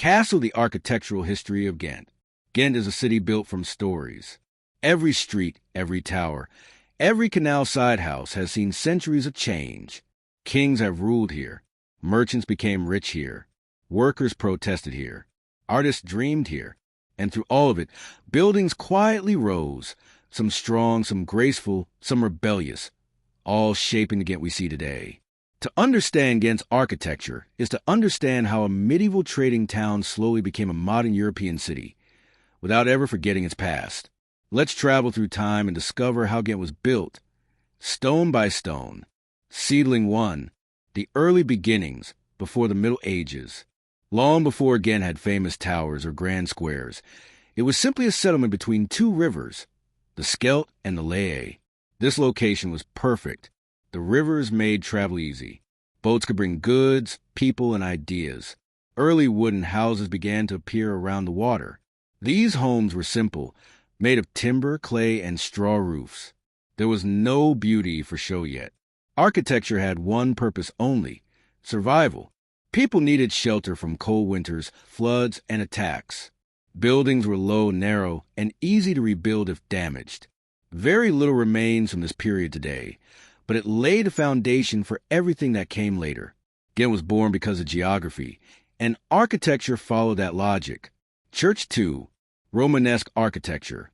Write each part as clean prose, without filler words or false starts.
Castle, the architectural history of Ghent. Ghent is a city built from stories. Every street, every tower, every canal-side house has seen centuries of change. Kings have ruled here. Merchants became rich here. Workers protested here. Artists dreamed here. And through all of it, buildings quietly rose, some strong, some graceful, some rebellious, all shaping the Ghent we see today. To understand Ghent's architecture is to understand how a medieval trading town slowly became a modern European city, without ever forgetting its past. Let's travel through time and discover how Ghent was built, stone by stone. Seedling 1, the early beginnings before the Middle Ages. Long before Ghent had famous towers or grand squares, it was simply a settlement between two rivers, the Scheldt and the Lea. This location was perfect. The rivers made travel easy. Boats could bring goods, people, and ideas. Early wooden houses began to appear around the water. These homes were simple, made of timber, clay, and straw roofs. There was no beauty for show yet. Architecture had one purpose only: survival. People needed shelter from cold winters, floods, and attacks. Buildings were low, narrow, and easy to rebuild if damaged. Very little remains from this period today, but it laid a foundation for everything that came later. Ghent was born because of geography, and architecture followed that logic. Church 2, Romanesque architecture.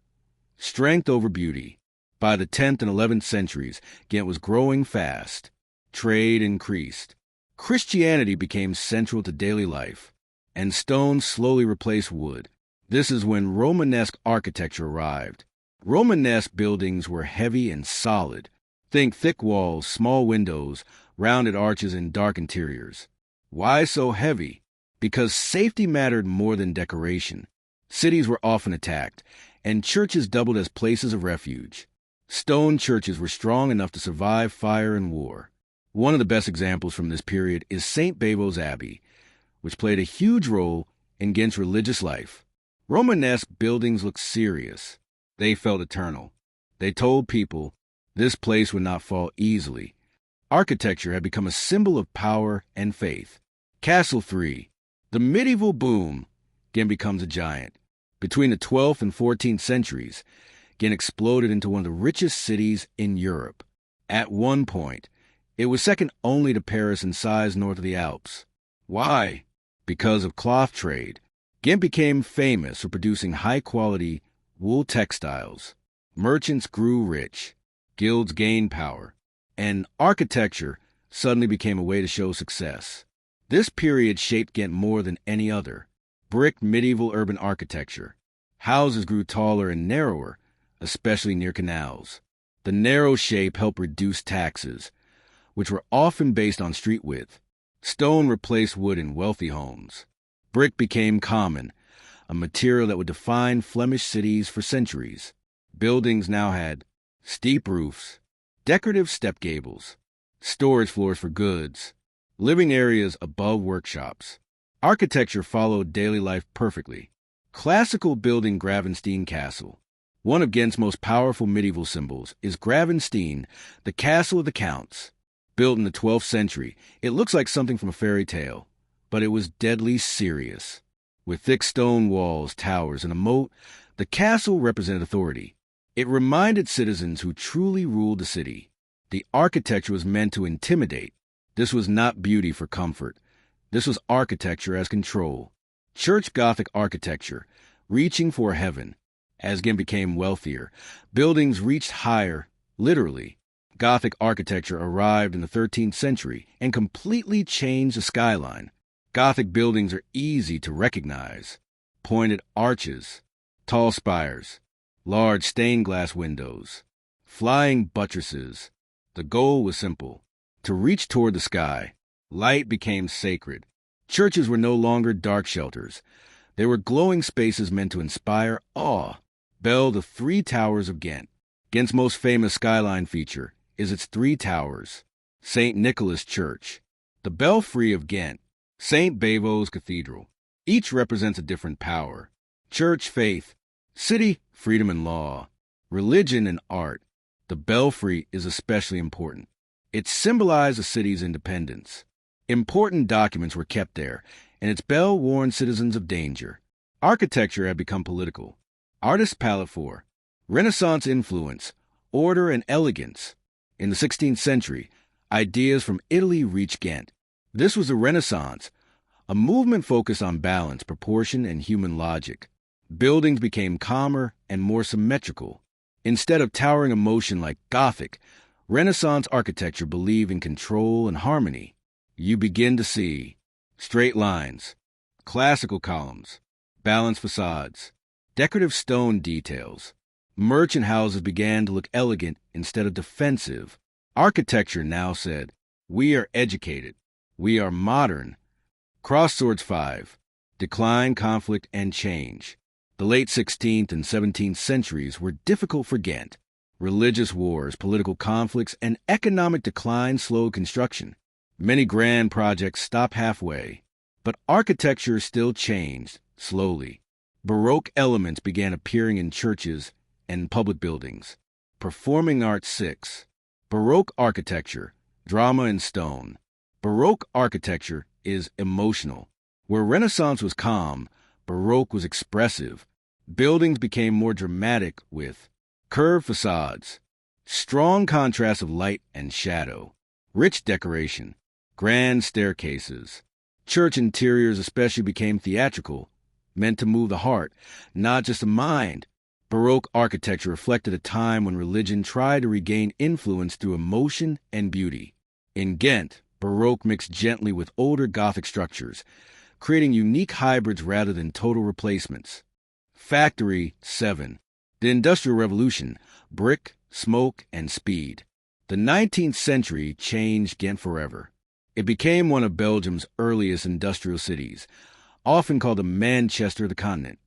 Strength over beauty. By the 10th and 11th centuries, Ghent was growing fast. Trade increased. Christianity became central to daily life, and stone slowly replaced wood. This is when Romanesque architecture arrived. Romanesque buildings were heavy and solid. Think thick walls, small windows, rounded arches, and dark interiors. Why so heavy? Because safety mattered more than decoration. Cities were often attacked, and churches doubled as places of refuge. Stone churches were strong enough to survive fire and war. One of the best examples from this period is St. Bavo's Abbey, which played a huge role in Ghent's religious life. Romanesque buildings looked serious. They felt eternal. They told people this place would not fall easily. Architecture had become a symbol of power and faith. Castle 3. The medieval boom. Ghent becomes a giant. Between the 12th and 14th centuries, Ghent exploded into one of the richest cities in Europe. At one point, it was second only to Paris in size north of the Alps. Why? Because of cloth trade. Ghent became famous for producing high-quality wool textiles. Merchants grew rich. Guilds gained power. And architecture suddenly became a way to show success. This period shaped Ghent more than any other. Brick medieval urban architecture. Houses grew taller and narrower, especially near canals. The narrow shape helped reduce taxes, which were often based on street width. Stone replaced wood in wealthy homes. Brick became common, a material that would define Flemish cities for centuries. Buildings now had steep roofs, decorative step gables, storage floors for goods, living areas above workshops. Architecture followed daily life perfectly. Classical building Gravenstein Castle. One of Ghent's most powerful medieval symbols is Gravenstein, the castle of the counts. Built in the 12th century, it looks like something from a fairy tale, but it was deadly serious. With thick stone walls, towers, and a moat, the castle represented authority. It reminded citizens who truly ruled the city. The architecture was meant to intimidate. This was not beauty for comfort. This was architecture as control. Church Gothic architecture, reaching for heaven. As Ghent became wealthier, buildings reached higher, literally. Gothic architecture arrived in the 13th century and completely changed the skyline. Gothic buildings are easy to recognize. Pointed arches, tall spires, large stained glass windows, flying buttresses. The goal was simple: to reach toward the sky. Light became sacred. Churches were no longer dark shelters. They were glowing spaces meant to inspire awe. Bell, the three towers of Ghent. Ghent's most famous skyline feature is its three towers. St. Nicholas Church, the Belfry of Ghent, St. Bavo's Cathedral. Each represents a different power. Church, faith. City, freedom and law. Religion and art. The Belfry is especially important. It symbolized the city's independence. Important documents were kept there, and its bell warned citizens of danger. Architecture had become political. Artists' palette for Renaissance influence, order, and elegance. In the 16th century, ideas from Italy reached Ghent. This was the Renaissance, a movement focused on balance, proportion, and human logic. Buildings became calmer and more symmetrical. Instead of towering emotion like Gothic, Renaissance architecture believed in control and harmony. You begin to see straight lines, classical columns, balanced facades, decorative stone details. Merchant houses began to look elegant instead of defensive. Architecture now said, "We are educated. We are modern." Crossroads 5. Decline, conflict, and change. The late 16th and 17th centuries were difficult for Ghent. Religious wars, political conflicts, and economic decline slowed construction. Many grand projects stopped halfway, but architecture still changed, slowly. Baroque elements began appearing in churches and public buildings. Performing Arts 6. Baroque architecture, drama in stone. Baroque architecture is emotional. Where Renaissance was calm, Baroque was expressive. Buildings became more dramatic with curved facades, strong contrast of light and shadow, rich decoration, grand staircases. Church interiors especially became theatrical, meant to move the heart, not just the mind. Baroque architecture reflected a time when religion tried to regain influence through emotion and beauty. In Ghent, Baroque mixed gently with older Gothic structures, creating unique hybrids rather than total replacements. Factory 7. The Industrial Revolution, brick, smoke, and speed. The 19th century changed Ghent forever. It became one of Belgium's earliest industrial cities, often called the Manchester of the continent.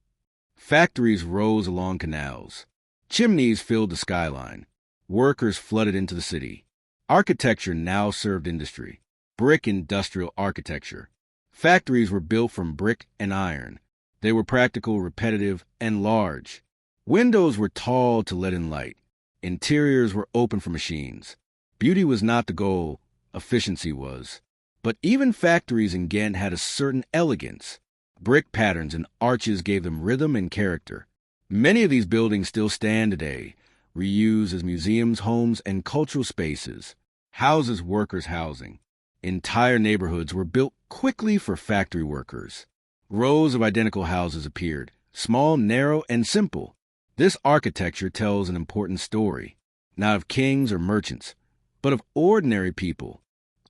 Factories rose along canals. Chimneys filled the skyline. Workers flooded into the city. Architecture now served industry. Brick industrial architecture. Factories were built from brick and iron. They were practical, repetitive, and large. Windows were tall to let in light. Interiors were open for machines. Beauty was not the goal, efficiency was. But even factories in Ghent had a certain elegance. Brick patterns and arches gave them rhythm and character. Many of these buildings still stand today, reused as museums, homes, and cultural spaces. Houses, workers' housing. Entire neighborhoods were built quickly for factory workers. Rows of identical houses appeared, small, narrow, and simple. This architecture tells an important story, not of kings or merchants, but of ordinary people.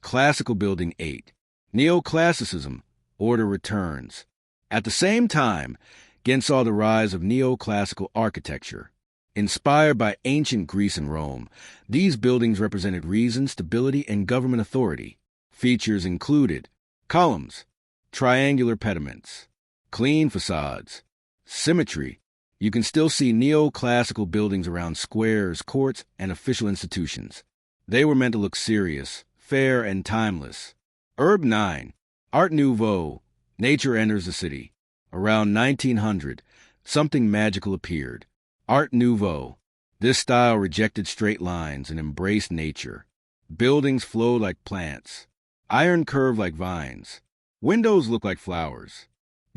Classical Building 8. Neoclassicism, order returns. At the same time, Ghent saw the rise of neoclassical architecture. Inspired by ancient Greece and Rome, these buildings represented reason, stability, and government authority. Features included columns, triangular pediments, clean facades, symmetry. You can still see neoclassical buildings around squares, courts, and official institutions. They were meant to look serious, fair, and timeless. Urb 9. Art Nouveau. Nature enters the city. Around 1900, something magical appeared. Art Nouveau. This style rejected straight lines and embraced nature. Buildings flowed like plants. Iron curved like vines. Windows looked like flowers.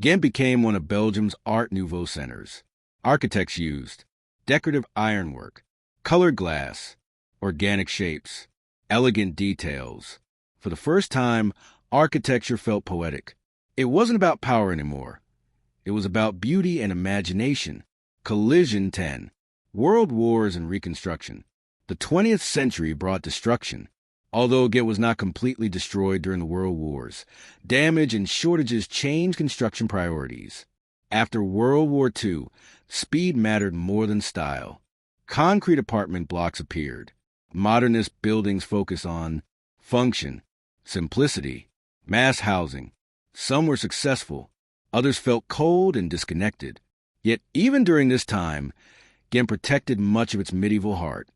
Ghent became one of Belgium's Art Nouveau centers. Architects used decorative ironwork, colored glass, organic shapes, elegant details. For the first time, architecture felt poetic. It wasn't about power anymore. It was about beauty and imagination. Collision 10. World Wars and Reconstruction. The 20th century brought destruction. Although Ghent was not completely destroyed during the World Wars, damage and shortages changed construction priorities. After World War II, speed mattered more than style. Concrete apartment blocks appeared. Modernist buildings focused on function, simplicity, mass housing. Some were successful. Others felt cold and disconnected. Yet even during this time, Ghent protected much of its medieval heart,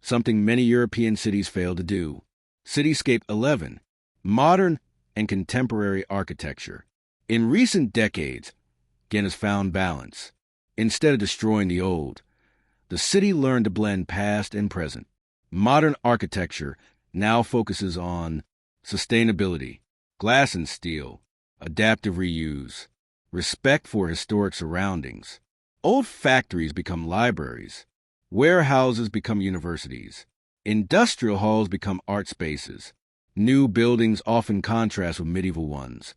something many European cities failed to do. Cityscape 11. Modern and contemporary architecture. In recent decades, Ghent has found balance. Instead of destroying the old, the city learned to blend past and present. Modern architecture now focuses on sustainability, glass and steel, adaptive reuse, respect for historic surroundings. Old factories become libraries. Warehouses become universities. Industrial halls become art spaces. New buildings often contrast with medieval ones.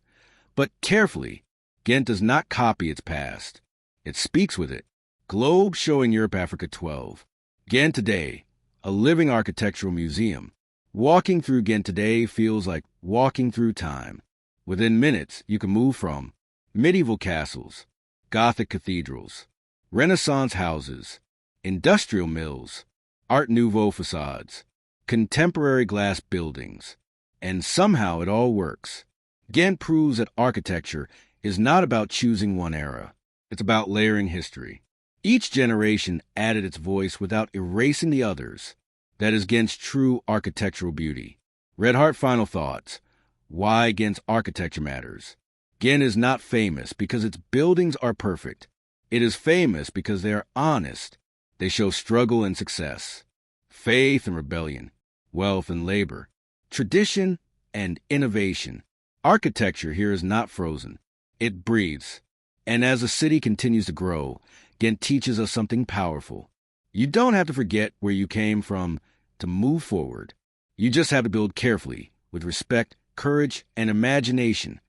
But carefully, Ghent does not copy its past. It speaks with it. Globe showing Europe Africa 12. Ghent today, a living architectural museum. Walking through Ghent today feels like walking through time. Within minutes, you can move from medieval castles, Gothic cathedrals, Renaissance houses, industrial mills, Art Nouveau facades, contemporary glass buildings. And somehow it all works. Ghent proves that architecture is not about choosing one era. It's about layering history. Each generation added its voice without erasing the others. That is Ghent's true architectural beauty. Red Heart final thoughts. Why Ghent's architecture matters. Ghent is not famous because its buildings are perfect. It is famous because they are honest. They show struggle and success, faith and rebellion, wealth and labor, tradition and innovation. Architecture here is not frozen. It breathes. And as the city continues to grow, Ghent teaches us something powerful. You don't have to forget where you came from to move forward. You just have to build carefully, with respect, courage, and imagination.